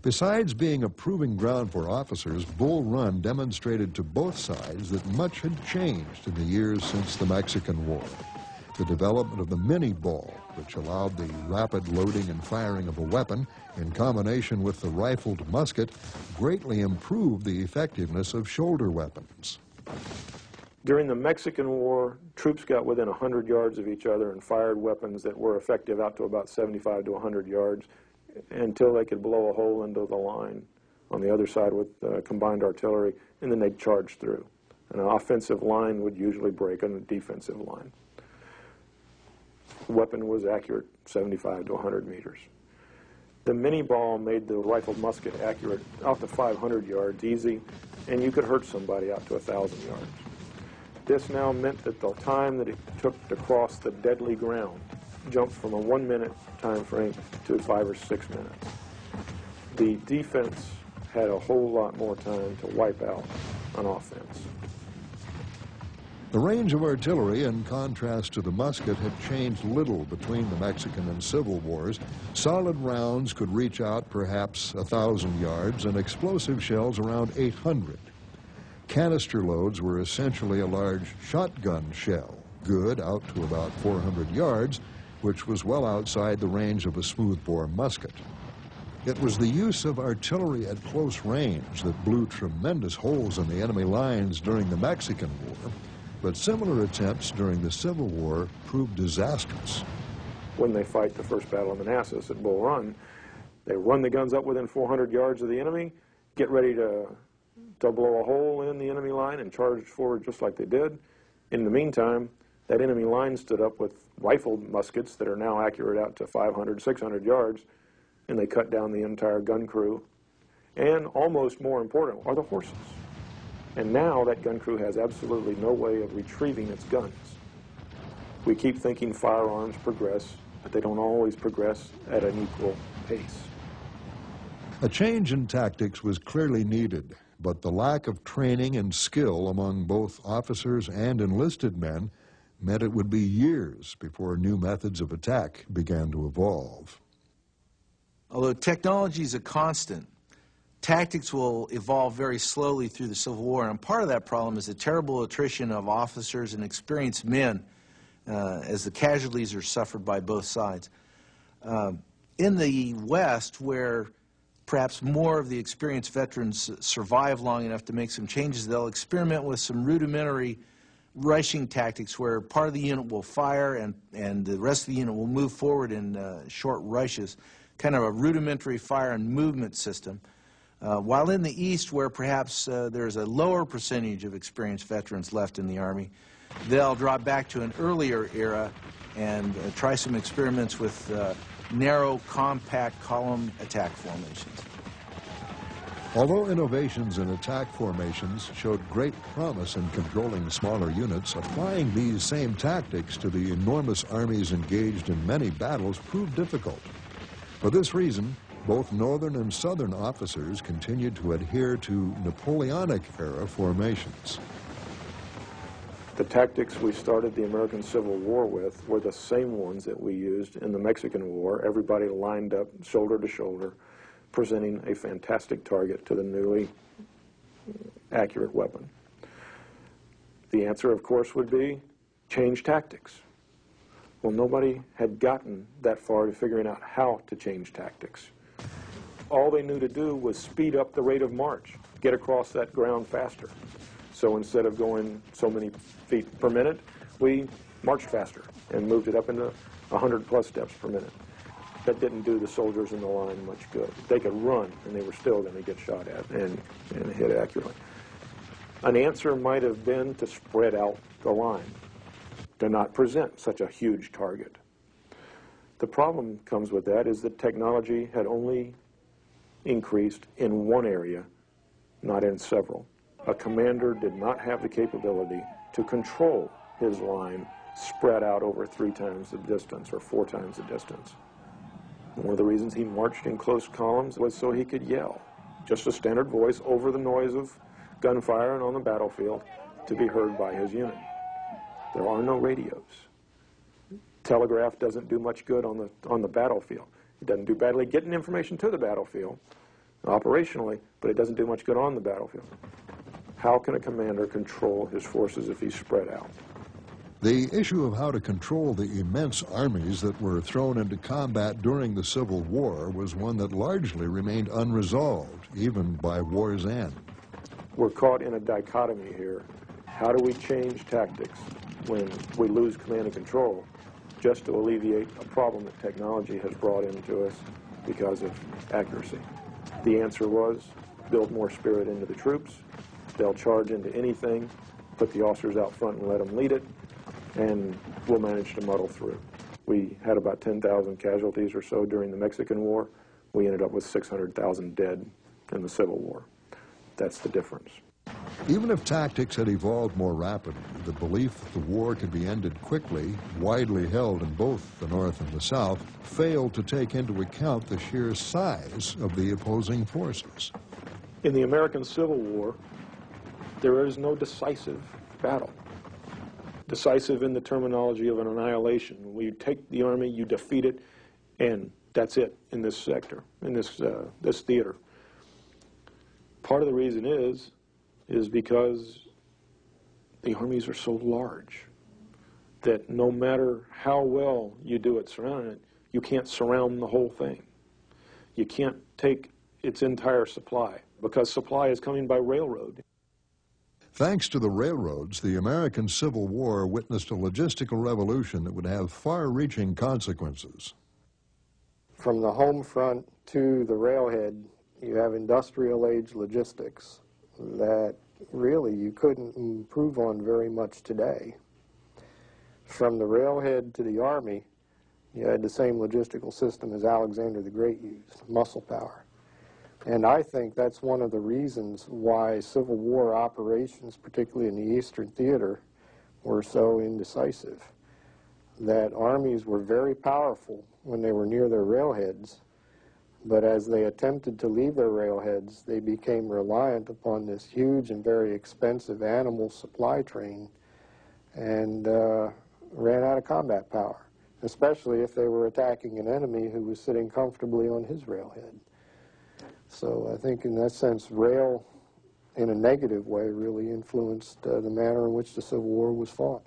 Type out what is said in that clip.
Besides being a proving ground for officers, Bull Run demonstrated to both sides that much had changed in the years since the Mexican War. The development of the mini-ball, which allowed the rapid loading and firing of a weapon in combination with the rifled musket, greatly improved the effectiveness of shoulder weapons. During the Mexican War, troops got within 100 yards of each other and fired weapons that were effective out to about 75 to 100 yards until they could blow a hole into the line on the other side with combined artillery, and then they'd charge through. An offensive line would usually break on a defensive line. The weapon was accurate 75 to 100 meters. The mini-ball made the rifled musket accurate out to 500 yards easy, and you could hurt somebody out to 1,000 yards. This now meant that the time that it took to cross the deadly ground jumped from a 1-minute time frame to 5 or 6 minutes. The defense had a whole lot more time to wipe out an offense. The range of artillery, in contrast to the musket, had changed little between the Mexican and Civil Wars. Solid rounds could reach out perhaps 1,000 yards and explosive shells around 800. Canister loads were essentially a large shotgun shell, good out to about 400 yards, which was well outside the range of a smoothbore musket. It was the use of artillery at close range that blew tremendous holes in the enemy lines during the Mexican War, but similar attempts during the Civil War proved disastrous. When they fight the First Battle of Manassas at Bull Run, they run the guns up within 400 yards of the enemy, get ready to blow a hole in the enemy line and charge forward just like they did. In the meantime, that enemy line stood up with rifled muskets that are now accurate out to 500, 600 yards, and they cut down the entire gun crew. And almost more important are the horses. And now that gun crew has absolutely no way of retrieving its guns. We keep thinking firearms progress, but they don't always progress at an equal pace. A change in tactics was clearly needed, but the lack of training and skill among both officers and enlisted men meant it would be years before new methods of attack began to evolve. Although technology is a constant, tactics will evolve very slowly through the Civil War, and part of that problem is the terrible attrition of officers and experienced men as the casualties are suffered by both sides. In the West, where perhaps more of the experienced veterans survive long enough to make some changes, they'll experiment with some rudimentary rushing tactics where part of the unit will fire and the rest of the unit will move forward in short rushes, kind of a rudimentary fire and movement system. While in the East, where perhaps there's a lower percentage of experienced veterans left in the Army, they'll drop back to an earlier era and try some experiments with narrow, compact column attack formations. Although innovations in attack formations showed great promise in controlling smaller units, applying these same tactics to the enormous armies engaged in many battles proved difficult. For this reason, both Northern and Southern officers continued to adhere to Napoleonic-era formations. The tactics we started the American Civil War with were the same ones that we used in the Mexican War. Everybody lined up shoulder to shoulder, presenting a fantastic target to the newly accurate weapon. The answer, of course, would be change tactics. Well, nobody had gotten that far to figuring out how to change tactics. All they knew to do was speed up the rate of march, get across that ground faster. So instead of going so many feet per minute, we marched faster and moved it up into 100+ steps per minute. That didn't do the soldiers in the line much good. They could run, and they were still going to get shot at and hit accurately. An answer might have been to spread out the line, to not present such a huge target. The problem comes with that is that technology had only increased in one area, not in several. A commander did not have the capability to control his line spread out over 3 times the distance or 4 times the distance. One of the reasons he marched in close columns was so he could yell, just a standard voice over the noise of gunfire and on the battlefield to be heard by his unit. There are no radios. Telegraph doesn't do much good on the battlefield. It doesn't do badly getting information to the battlefield, operationally, but it doesn't do much good on the battlefield. How can a commander control his forces if he's spread out? The issue of how to control the immense armies that were thrown into combat during the Civil War was one that largely remained unresolved, even by war's end. We're caught in a dichotomy here. How do we change tactics when we lose command and control just to alleviate a problem that technology has brought into us because of accuracy? The answer was build more spirit into the troops. They'll charge into anything, put the officers out front and let them lead it, and we'll manage to muddle through. We had about 10,000 casualties or so during the Mexican War. We ended up with 600,000 dead in the Civil War. That's the difference. Even if tactics had evolved more rapidly, the belief that the war could be ended quickly, widely held in both the North and the South, failed to take into account the sheer size of the opposing forces. In the American Civil War, there is no decisive battle. Decisive in the terminology of an annihilation. When you take the army, you defeat it, and that's it in this sector, in this theater. Part of the reason is because the armies are so large that no matter how well you do it surrounding it, you can't surround the whole thing. You can't take its entire supply because supply is coming by railroad. Thanks to the railroads, the American Civil War witnessed a logistical revolution that would have far-reaching consequences. From the home front to the railhead, you have industrial-age logistics that really you couldn't improve on very much today. From the railhead to the Army, you had the same logistical system as Alexander the Great used, muscle power. And I think that's one of the reasons why Civil War operations, particularly in the Eastern Theater, were so indecisive. That armies were very powerful when they were near their railheads, but as they attempted to leave their railheads, they became reliant upon this huge and very expensive animal supply train and ran out of combat power, especially if they were attacking an enemy who was sitting comfortably on his railhead. So I think in that sense, rail, in a negative way, really influenced the manner in which the Civil War was fought.